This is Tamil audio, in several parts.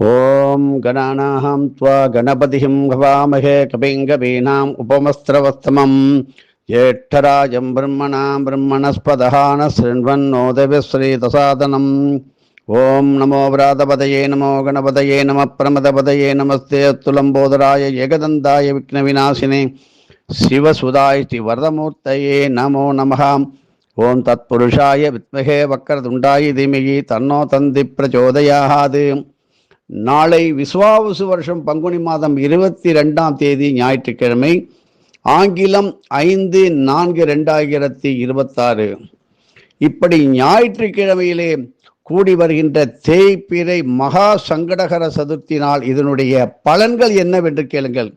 ஓம் கணானாஹம் த்வா கணபதிஹிம் கவாமஹே கபிம் கபீனாம் உபமஸ்திரவஸ்தமம் ஜேஷ்டராஜம் பிரம்மணாம் பிரம்மணஸ்பதஹான ஸ்ருண்வன்னோதவிஸ்ரீதசாதனம். ஓம் நமோ விராதபதயே நமோ கணபதயே நம பிரமதபதயே நமஸ்தே அத்துலம்போதராய ஏகதந்தாய விக்னவிநாசினே சிவசுதாய ஸ்ரீ வரதமூர்த்தயே நமோ நமஹ. ஓம் தத்புருஷாய வித்மகே வக்கரதுண்டாய தீமகி தன்னோ தந்தி பிரச்சோதயாத். நாளை விஸ்வாவசு வருஷம் பங்குனி மாதம் 22ஆம் தேதி ஞாயிற்றுக்கிழமை, ஆங்கிலம் 5/4/2026. இப்படி ஞாயிற்றுக்கிழமையிலே கூடி வருகின்ற தேய்பிறை மகா சங்கடகர சதுர்த்தி நாள் இதனுடைய பலன்கள் என்னவென்று கேளுங்கள்.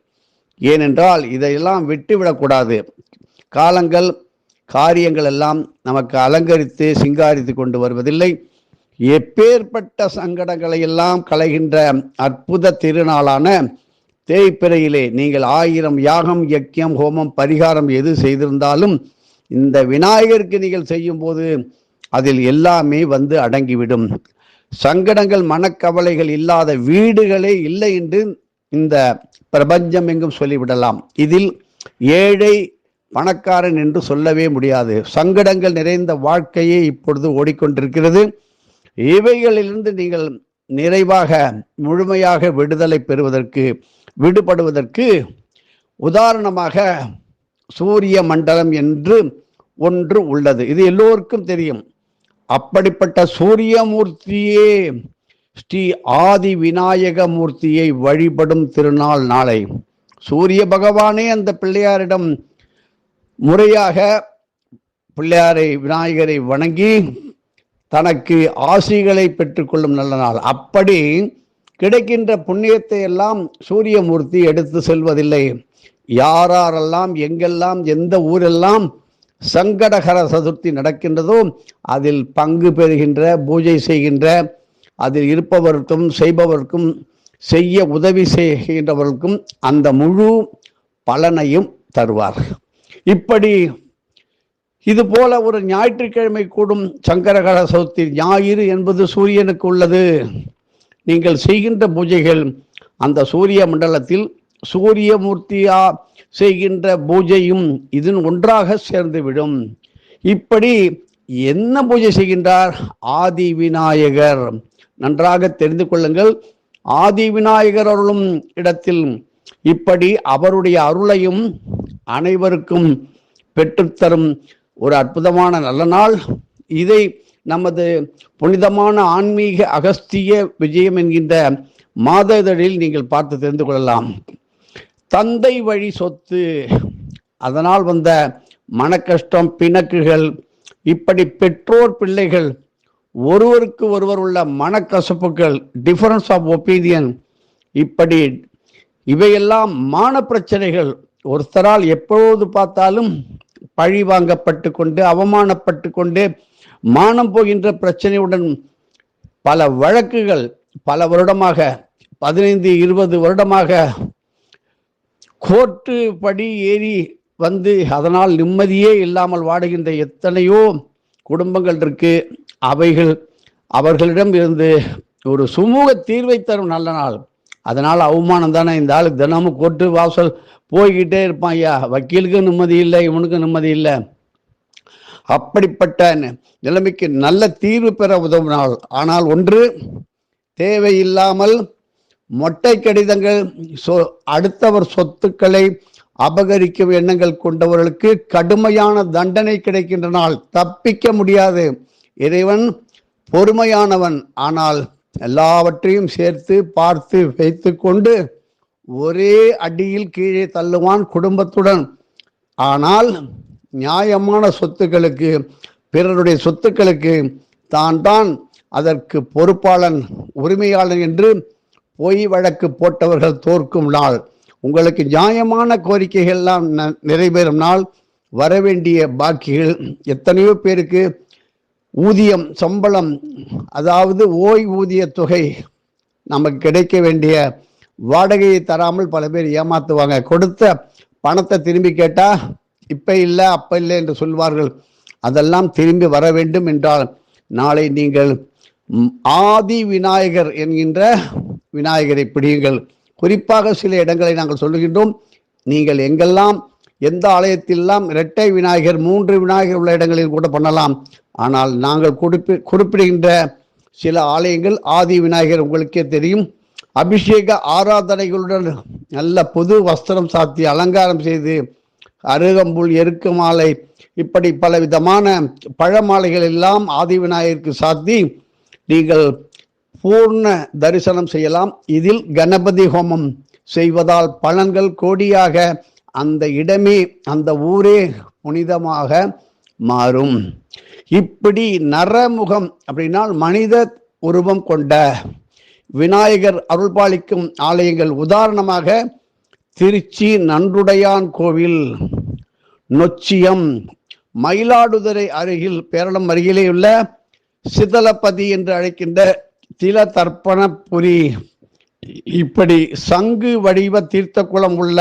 ஏனென்றால் இதையெல்லாம் விட்டுவிடக்கூடாது. காலங்கள் காரியங்கள் எல்லாம் நமக்கு அலங்கரித்து சிங்காரித்து கொண்டு வருவதில்லை. எப்பேற்பட்ட சங்கடங்களை எல்லாம் களைகின்ற அற்புத திருநாளான தேய்பிறையிலே நீங்கள் 1000 யாகம் யக்கியம் ஹோமம் பரிகாரம் எது செய்திருந்தாலும் இந்த விநாயகருக்கு நீங்கள் செய்யும் போது அதில் எல்லாமே வந்து அடங்கிவிடும். சங்கடங்கள் மனக்கவலைகள் இல்லாத வீடுகளே இல்லை என்று இந்த பிரபஞ்சம் எங்கும் சொல்லிவிடலாம். இதில் ஏழை பணக்காரன் என்று சொல்லவே முடியாது. சங்கடங்கள் நிறைந்த வாழ்க்கையே இப்பொழுது ஓடிக்கொண்டிருக்கிறது. இவைகளிலிருந்து நீங்கள் நிறைவாக முழுமையாக விடுபடுவதற்கு உதாரணமாக சூரிய மண்டலம் என்று ஒன்று உள்ளது. இது எல்லோருக்கும் தெரியும். அப்படிப்பட்ட சூரியமூர்த்தியே ஸ்ரீ ஆதி விநாயக மூர்த்தியை வழிபடும் திருநாள் நாளை. சூரிய பகவானே அந்த பிள்ளையாரிடம் முறையாக பிள்ளையாரை விநாயகரை வணங்கி தனக்கு ஆசிகளை பெற்றுக்கொள்ளும் நல்ல நாள். அப்படி கிடைக்கின்ற புண்ணியத்தை எல்லாம் சூரியமூர்த்தி எடுத்து செல்வதில்லை. யாரெல்லாம் எங்கெல்லாம் எந்த ஊரெல்லாம் சங்கடகர சதுர்த்தி நடக்கின்றதோ அதில் பங்கு பெறுகின்ற பூஜை செய்கின்ற அதில் இருப்பவர்க்கும் செய்பவர்க்கும் செய்ய உதவி செய்கின்றவர்களுக்கும் அந்த முழு பலனையும் தருவார். இப்படி இது போல ஒரு ஞாயிற்றுக்கிழமை கூடும் சங்கடகர சதுர்த்தி. ஞாயிறு என்பது சூரியனுக்கு உள்ளது. நீங்கள் செய்கின்ற பூஜைகள் அந்த சூரிய மண்டலத்தில் சூரியமூர்த்தியா செய்கின்ற பூஜையும் இதன் ஒன்றாக சேர்ந்துவிடும். இப்படி என்ன பூஜை செய்கின்றார்? ஆதி விநாயகர். நன்றாக தெரிந்து கொள்ளுங்கள். ஆதி விநாயகர் அருளும் இடத்தில் இப்படி அவருடைய அருளையும் அனைவருக்கும் பெற்றுத்தரும் ஒரு அற்புதமான நல்ல நாள். இதை நமது புனிதமான ஆன்மீக அகஸ்திய விஜயம் என்கின்ற மாத இதழில் நீங்கள் பார்த்து தெரிந்து கொள்ளலாம். தந்தை வழி சொத்து, அதனால் வந்த மனக்கஷ்டம், பிணக்குகள், இப்படி பெற்றோர் பிள்ளைகள் ஒருவருக்கு ஒருவர் உள்ள மனக்கசப்புகள், டிஃபரன்ஸ் ஆஃப் ஒப்பீனியன், இப்படி இவையெல்லாம் மான பிரச்சனைகள். ஒருத்தரால் எப்பொழுது பார்த்தாலும் பழி வாங்கப்பட்டு கொண்டு அவமானப்பட்டு கொண்டு மானம் போகின்ற பிரச்சனையுடன் பல வழக்குகள் பல வருடமாக 15-20 வருடமாக கோர்ட்டு படி ஏறி வந்து அதனால் நிம்மதியே இல்லாமல் வாடுகின்ற எத்தனையோ குடும்பங்கள் இருக்கு. அவைகள் அவர்களிடம் இருந்து ஒரு சுமூக தீர்வை தரும் நல்ல நாள். அதனால் அவமானம் தானே. இந்த ஆளுக்கு தினமும் கோர்ட்டு வாசல் போய்கிட்டே இருப்பான். ஐயா, வக்கீலுக்கு நிம்மதி இல்லை, இவனுக்கு நிம்மதி இல்லை. அப்படிப்பட்ட நிலைமைக்கு நல்ல தீர்வு பெற உதவும் நாள். ஆனால் ஒன்று, தேவையில்லாமல் மொட்டை கடிதங்கள், அடுத்தவர் சொத்துக்களை அபகரிக்கும் எண்ணங்கள் கொண்டவர்களுக்கு கடுமையான தண்டனை கிடைக்கின்ற நாள். தப்பிக்க முடியாது. இறைவன் பொறுமையானவன். ஆனால் எல்லாவற்றையும் சேர்த்து பார்த்து வைத்து கொண்டு ஒரே அடியில் கீழே தள்ளுவான் குடும்பத்துடன். ஆனால் நியாயமான சொத்துக்களுக்கு, பிறருடைய சொத்துக்களுக்கு தான் அதற்கு பொறுப்பாளன், உரிமையாளன் என்று பொய் வழக்கு போட்டவர்கள் தோற்கும் நாள். உங்களுக்கு நியாயமான கோரிக்கைகள் எல்லாம் நிறைவேறும் நாள். வரவேண்டிய பாக்கிகள் எத்தனையோ பேருக்கு ஊதியம், சம்பளம், அதாவது ஓய்வூதிய தொகை, நமக்கு கிடைக்க வேண்டிய வாடகையை தராமல் பல பேர் ஏமாத்துவாங்க. கொடுத்த பணத்தை திரும்பி கேட்டா இப்ப இல்லை அப்ப இல்லை என்று சொல்வார்கள். அதெல்லாம் திரும்பி வர வேண்டும் என்றால் நாளை நீங்கள் ஆதி விநாயகர் என்கின்ற விநாயகரை பிடியுங்கள். குறிப்பாக சில இடங்களை நாங்கள் சொல்லுகின்றோம். நீங்கள் எங்கெல்லாம் எந்த ஆலயத்திலெல்லாம் இரட்டை விநாயகர் 3 விநாயகர் உள்ள இடங்களில் கூட பண்ணலாம். ஆனால் நாங்கள் குறிப்பிடுகின்ற சில ஆலயங்கள் ஆதி விநாயகர் உங்களுக்கே தெரியும். அபிஷேக ஆராதனைகளுடன் நல்ல புது வஸ்திரம் சாத்தி அலங்காரம் செய்து அருகம்புல், எருக்கு மாலை, இப்படி பல விதமான பழமாலைகள் எல்லாம் ஆதி விநாயகருக்கு சாத்தி நீங்கள் பூர்ண தரிசனம் செய்யலாம். இதில் கணபதி ஹோமம் செய்வதால் பலன்கள் கோடியாக, அந்த இடமே அந்த ஊரே புனிதமாக மாறும். இப்படி நரமுகம் அப்படின்னால் மனித உருவம் கொண்ட விநாயகர் அருள்பாலிக்கும் ஆலயங்கள், உதாரணமாக திருச்சி நன்றுடையான் கோவில், நொச்சியம், மயிலாடுதுறை அருகில் பேரளம் அருகிலே உள்ள சிதலப்பதி என்று அழைக்கின்ற தில தர்ப்பணபுரி, இப்படி சங்கு வடிவ தீர்த்த குளம் உள்ள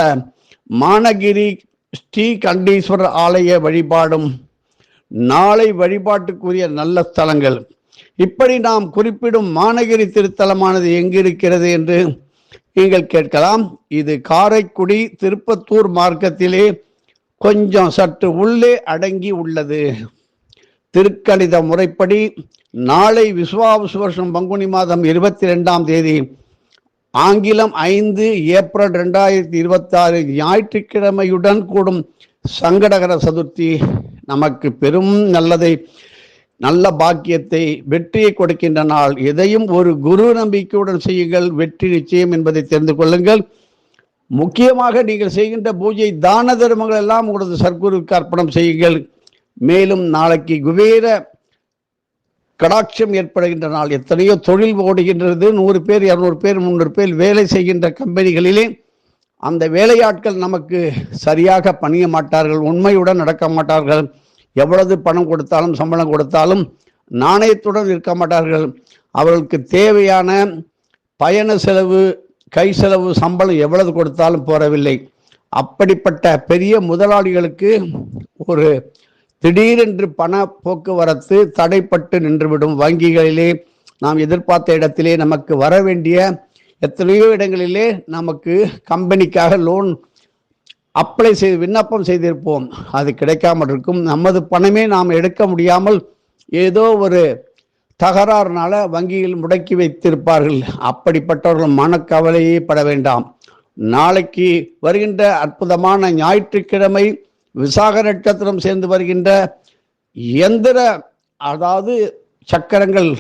மானகிரி ஸ்ரீ கண்டீஸ்வரர் ஆலய வழிபாடும் நாளை வழிபாட்டுக்குரிய நல்ல ஸ்தலங்கள். இப்படி நாம் குறிப்பிடும் மானகிரி திருத்தலமானது எங்கிருக்கிறது என்று நீங்கள் கேட்கலாம். இது காரைக்குடி திருப்பத்தூர் மார்க்கத்திலே கொஞ்சம் சற்று உள்ளே அடங்கி உள்ளது. திருக்கணித முறைப்படி நாளை விசுவாவசு வருஷம் பங்குனி மாதம் 22ஆம் தேதி, ஆங்கிலம் 5 ஏப்ரல் 2026 ஞாயிற்றுக்கிழமையுடன் கூடும் சங்கடகர சதுர்த்தி நமக்கு பெரும் நல்ல பாக்கியத்தை, வெற்றியை கொடுக்கின்ற நாள். எதையும் ஒரு குரு நம்பிக்கையுடன் செய்யுங்கள், வெற்றி நிச்சயம் என்பதை தெரிந்து கொள்ளுங்கள். முக்கியமாக நீங்கள் செய்கின்ற பூஜை, தான தர்மங்கள் எல்லாம் உங்களது சர்க்குருக்கு அர்ப்பணம் செய்யுங்கள். மேலும் நாளைக்கு குபேர கடாட்சம் ஏற்படுகின்ற நாள். எத்தனையோ தொழில் ஓடுகின்றது. 100 பேர் 200 பேர் 300 பேர் வேலை செய்கின்ற கம்பெனிகளிலே அந்த வேலையாட்கள் நமக்கு சரியாக பணிய மாட்டார்கள், உண்மையுடன் நடக்க மாட்டார்கள். எவ்வளவு பணம் கொடுத்தாலும் சம்பளம் கொடுத்தாலும் நாணயத்துடன் இருக்க மாட்டார்கள். அவர்களுக்கு தேவையான பயண செலவு, கை செலவு, சம்பளம் எவ்வளவு கொடுத்தாலும் போறவில்லை. அப்படிப்பட்ட பெரிய முதலாளிகளுக்கு ஒரு திடீரென்று பண போக்குவரத்து தடைப்பட்டு நின்றுவிடும். வங்கிகளிலே நாம் எதிர்பார்த்த இடத்திலே நமக்கு வர வேண்டிய எத்தனையோ இடங்களிலே நமக்கு கம்பெனிக்காக லோன் அப்ளை செய்து விண்ணப்பம் செய்திருப்போம், அது கிடைக்காமல் இருக்கும். நமது பணமே நாம் எடுக்க முடியாமல் ஏதோ ஒரு தகராறுனால வங்கியில் முடக்கி வைத்திருப்பார்கள். அப்படிப்பட்டவர்கள் மனக்கவலையே பட வேண்டாம். நாளைக்கு வருகின்ற அற்புதமான ஞாயிற்றுக்கிழமை விசாக நட்சத்திரம் சேர்ந்து வருகின்ற எந்திர, அதாவது சக்கரங்கள்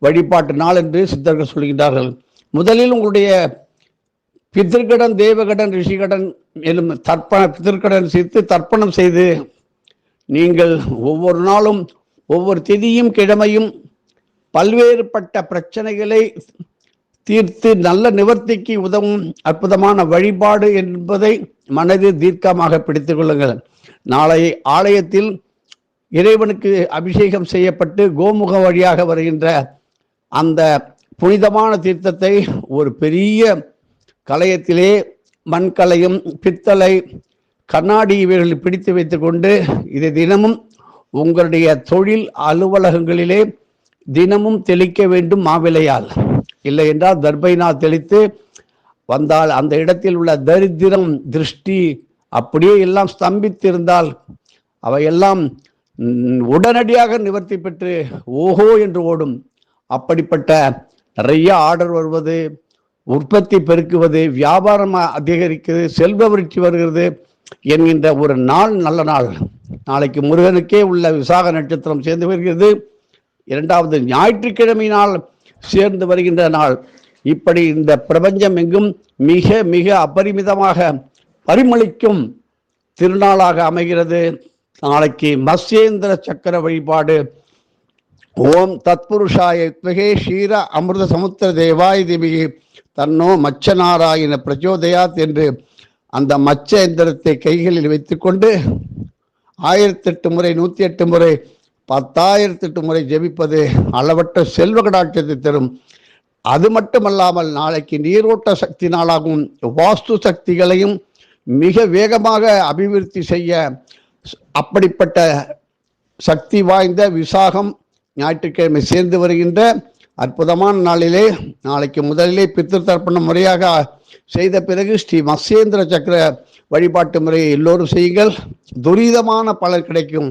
வழிபாட்டு நாள் என்று சித்தர்கள் சொல்கின்றார்கள். முதலில் உங்களுடைய பித்திருக்கடன், தேவகடன், ரிஷிகடன் மேலும் பித்திருக்கடன் சேர்த்து தர்ப்பணம் செய்து நீங்கள் ஒவ்வொரு நாளும் ஒவ்வொரு திதியும் கிழமையும் பல்வேறுபட்ட பிரச்சனைகளை தீர்த்து நல்ல நிவர்த்திக்கு உதவும் அற்புதமான வழிபாடு என்பதை மனதில் தீர்க்கமாக பிடித்துக் கொள்ளுங்கள். நாளை ஆலயத்தில் இறைவனுக்கு அபிஷேகம் செய்யப்பட்டு கோமுக வழியாக வருகின்ற அந்த புனிதமான தீர்த்தத்தை ஒரு பெரிய கலயத்திலே மண்கலையும் பித்தளை கண்ணாடி இவைகளில் பிடித்து வைத்துக் கொண்டு இதை தினமும் உங்களுடைய தொழில் அலுவலகங்களிலே தினமும் தெளிக்க வேண்டும். மாவிலையால் இல்லை என்றால் தர்பைனால் தெளித்து வந்தால் அந்த இடத்தில் உள்ள தரித்திரம், திருஷ்டி அப்படியே எல்லாம் ஸ்தம்பித்திருந்தால் அவையெல்லாம் உடனடியாக நிவர்த்தி பெற்று ஓஹோ என்று ஓடும். அப்படிப்பட்ட நிறைய ஆர்டர் வருவது, உற்பத்தி பெருக்குவது, வியாபாரம் அதிகரிக்கிறது, செல்வ விருத்தி வருகிறது என்கின்ற ஒரு நாள், நல்ல நாள். நாளைக்கு முருகனுக்கே உள்ள விசாக நட்சத்திரம் சேர்ந்து வருகிறது. 2வது ஞாயிற்றுக்கிழமை நாள் சேர்ந்து வருகின்ற நாள். இப்படி இந்த பிரபஞ்சம் எங்கும் மிக மிக அபரிமிதமாக பரிமளிக்கும் திருநாளாக அமைகிறது. நாளைக்கு மத்ஸ்யேந்திர சக்கர வழிபாடு. ஓம் தத்புருஷாய வித்மகே ஷீர அமிர்த சமுத்திர தேவாய தீமகி தன்னோ மச்சநாராயண பிரச்சோதயாத் என்று அந்த மச்ச எந்திரத்தை கைகளில் வைத்துக்கொண்டு 1008 முறை 108 முறை 10,008 முறை ஜெபிப்பது அளவற்ற செல்வ கடாட்சத்தை தரும். அது மட்டுமல்லாமல் நாளைக்கு நீரோட்ட சக்தி நாளாகவும் வாஸ்து சக்திகளையும் மிக வேகமாக அபிவிருத்தி செய்ய அப்படிப்பட்ட சக்தி வாய்ந்த விசாகம் ஞாயிற்றுக்கிழமை சேர்ந்து வருகின்ற அற்புதமான நாளிலே நாளைக்கு முதலிலே பித்திரு தர்ப்பணம் முறையாக செய்த பிறகு ஸ்ரீ மத்சேந்திர சக்கர வழிபாட்டு முறையை எல்லோரும் செய்யுங்கள். துரிதமான பலன் கிடைக்கும்.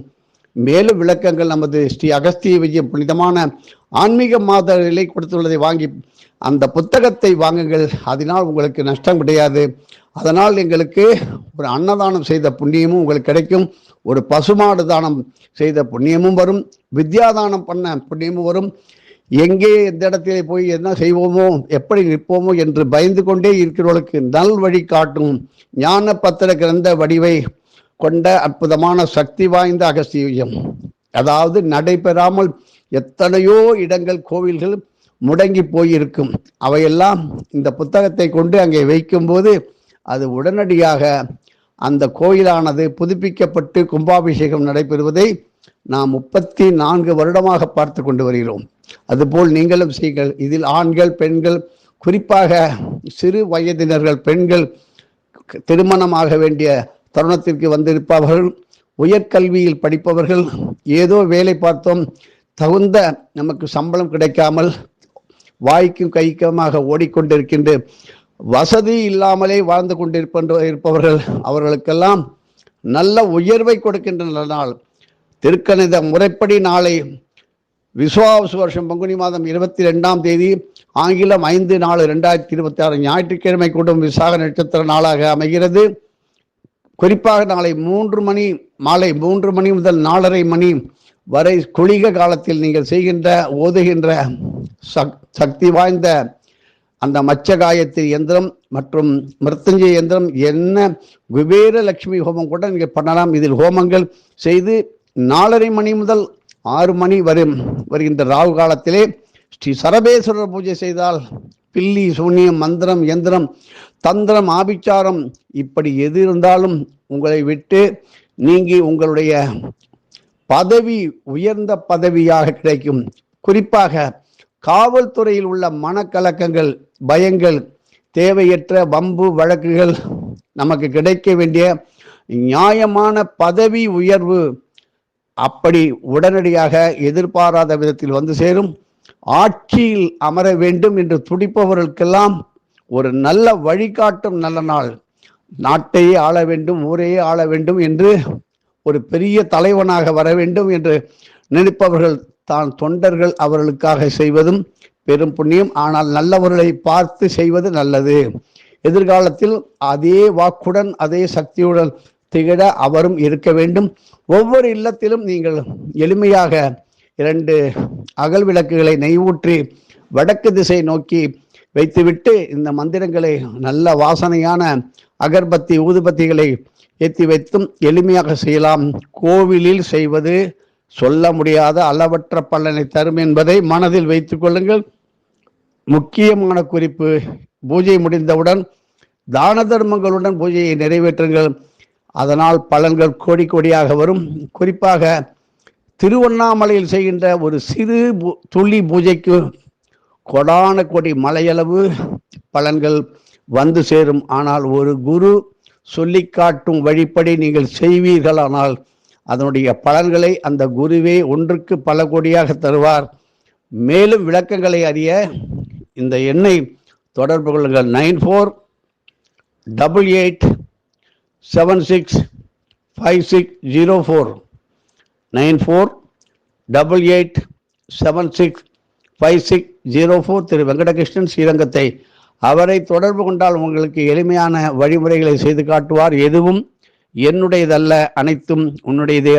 மேலும் விளக்கங்கள் நமது ஸ்ரீ அகஸ்திய விஜயம் புனிதமான ஆன்மீக மாதங்களை கொடுத்துள்ளதை வாங்கி அந்த புத்தகத்தை வாங்குங்கள். அதனால் உங்களுக்கு நஷ்டம் கிடையாது. அதனால் எங்களுக்கு ஒரு அன்னதானம் செய்த புண்ணியமும் உங்களுக்கு கிடைக்கும். ஒரு பசுமாடு தானம் செய்த புண்ணியமும் வரும். வித்யாதானம் பண்ண புண்ணியமும் வரும். எங்கே எந்த இடத்திலே போய் என்ன செய்வோமோ எப்படி நிற்போமோ என்று பயந்து கொண்டே இருக்கிறவர்களுக்கு நல் வழி காட்டும் ஞான பத்திர கிரந்த வடிவை கொண்ட அற்புதமான சக்தி வாய்ந்த அகஸ்தியம். அதாவது நடைபெறாமல் எத்தனையோ இடங்கள் கோவில்கள் முடங்கி போயிருக்கும். அவையெல்லாம் இந்த புத்தகத்தை கொண்டு அங்கே வைக்கும்போது அது உடனடியாக அந்த கோயிலானது புதுப்பிக்கப்பட்டு கும்பாபிஷேகம் நடைபெறுவதை நாம் 34 வருடமாக பார்த்து கொண்டு வருகிறோம். அதுபோல் நீங்களும் செய்யுங்கள். இதில் ஆண்கள் பெண்கள், குறிப்பாக சிறு வயதினர்கள், பெண்கள், திருமணமாக வேண்டிய தருணத்திற்கு வந்திருப்பவர்கள், உயர்கல்வியில் படிப்பவர்கள், ஏதோ வேலை பார்த்தோம் தகுந்த நமக்கு சம்பளம் கிடைக்காமல் வாய்க்கும் கைக்குமாக ஓடிக்கொண்டிருக்கின்ற வசதி இல்லாமலே வாழ்ந்து கொண்டிருப்பவர்கள், அவர்களுக்கெல்லாம் நல்ல உயர்வை கொடுக்கின்ற நாள். திருக்கணித முறைப்படி நாளை விசுவாவசு வருஷம் பங்குனி மாதம் 22ஆம் தேதி, ஆங்கிலம் 5/4/2026 ஞாயிற்றுக்கிழமை கூடும் விசாக நட்சத்திர நாளாக அமைகிறது. குறிப்பாக நாளை மாலை 3 மணி முதல் 4:30 மணி வரை குளிக காலத்தில் நீங்கள் செய்கின்ற ஓதுகின்ற சக்தி வாய்ந்த அந்த மச்சகாயத்திரி யந்திரம் மற்றும் மிருத்யுஞ்சய யந்திரம் என்ன குபேர லட்சுமி ஹோமம் கூட நீங்கள் பண்ணலாம். இதில் ஹோமங்கள் செய்து 4:30 மணி முதல் 6 மணி வருகின்ற ராகு காலத்திலே ஸ்ரீ சரபேஸ்வரர் பூஜை செய்தால் பில்லி சூன்யம் மந்திரம் யந்திரம் தந்திரம் ஆபிச்சாரம் இப்படி எது இருந்தாலும் உங்களை விட்டு நீங்கி உங்களுடைய பதவி உயர்ந்த பதவியாக கிடைக்கும். குறிப்பாக காவல்துறையில் உள்ள மனக்கலக்கங்கள், பயங்கள், தேவையற்ற வம்பு வழக்குகள், நமக்கு கிடைக்க வேண்டிய நியாயமான பதவி உயர்வு அப்படி உடனடியாக எதிர்பாராத விதத்தில் வந்து சேரும். ஆட்சியில் அமர வேண்டும் என்று துடிப்பவர்களுக்கெல்லாம் ஒரு நல்ல வழிகாட்டும் நல்ல நாள். நாட்டையே ஆள வேண்டும், ஊரையே ஆள வேண்டும் என்று ஒரு பெரிய தலைவனாக வர வேண்டும் என்று நினைப்பவர்கள் தான் தொண்டர்கள் அவர்களுக்காக செய்வதும் பெரும் புண்ணியம். ஆனால் நல்லவர்களை பார்த்து செய்வது நல்லது. எதிர்காலத்தில் அதே வாக்குடன் அதே சக்தியுடன் திகழ அவரும் இருக்க வேண்டும். ஒவ்வொரு இல்லத்திலும் நீங்கள் எளிமையாக 2 அகல் விளக்குகளை நெய் ஊற்றி வடக்கு திசை நோக்கி வைத்துவிட்டு இந்த மந்திரங்களை நல்ல வாசனையான அகர்பத்தி ஊதுபத்திகளை ஏற்றி வைத்தும் எளிமையாக செய்யலாம். கோவிலில் செய்வது சொல்ல முடியாத அளவற்ற பலனை தரும் என்பதை மனதில் வைத்துக் கொள்ளுங்கள். முக்கியமான குறிப்பு, பூஜை முடிந்தவுடன் தான தர்மங்களுடன் பூஜையை நிறைவேற்றுங்கள். அதனால் பலன்கள் கோடி கோடியாக வரும். குறிப்பாக திருவண்ணாமலையில் செய்கின்ற ஒரு சிறு துளி பூஜைக்கு கொடான கோடி மலையளவு பலன்கள் வந்து சேரும். ஆனால் ஒரு குரு சொல்லி காட்டும் வழிப்படி நீங்கள் செய்வீர்களானால் அதனுடைய பலன்களை அந்த குருவே ஒன்றுக்கு பல கோடியாக தருவார். மேலும் விளக்கங்களை அறிய இந்த எண்ணை தொடர்பு கொள்ளுங்கள். 9488765604 9488765604 திரு வெங்கடகிருஷ்ணன், ஸ்ரீரங்கத்தை. அவரை தொடர்பு கொண்டால் உங்களுக்கு எளிமையான வழிமுறைகளை செய்து காட்டுவார். எதுவும் என்னுடையதல்ல, அனைத்தும் உன்னுடையதே.